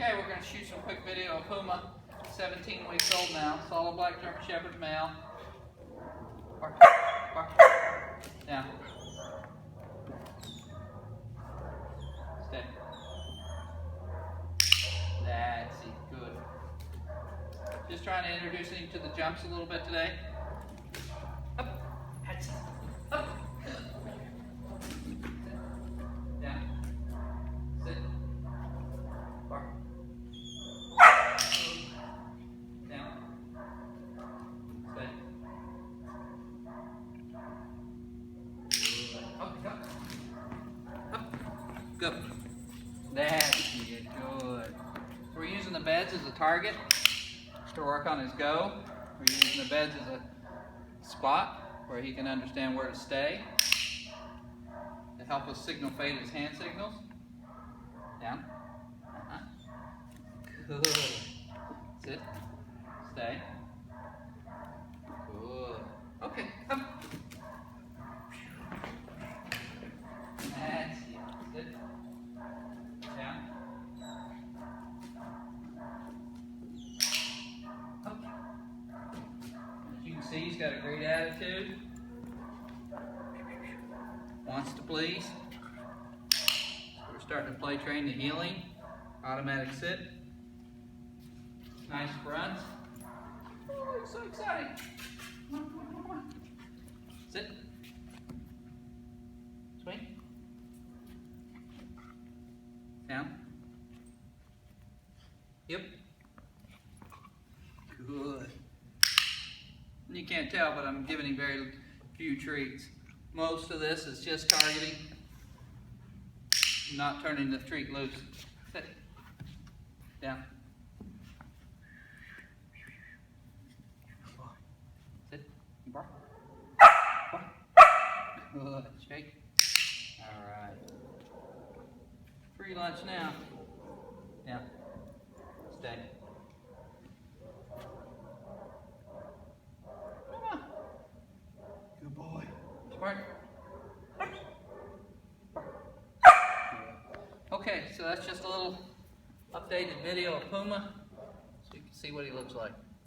Okay, we're going to shoot some quick video of Puma, 17 weeks old now, solid black German Shepherd male. Bark, bark. Down. Stay. That's it, good. Just trying to introduce him to the jumps a little bit today. Up, that's it. Up. Down. Sit. Bark. Down. Stay. Up, up. Up. Good. That's it, good. So we're using the beds as a target to work on his go. We're using the beds as a spot where he can understand where to stay. To help us signal fade his hand signals. Down. Good. Sit. Stay. Good. Okay. Up. That's it. Sit. Down. Up. As you can see, he's got a great attitude. Wants to please. We're starting to play train the healing. Automatic sit. Nice runs. Oh, it's so exciting. Come on, come on, come on. Sit. Swing. Down. Yep. Good. And you can't tell, but I'm giving him very few treats. Most of this is just targeting, not turning the treat loose. Sit. Down. Sit. Bark. Bark. Good. Shake. All right. Free lunch now. Down. Stay. Come on. Good boy. Smart. Okay, so that's just a little updated video of Puma, so you can see what he looks like.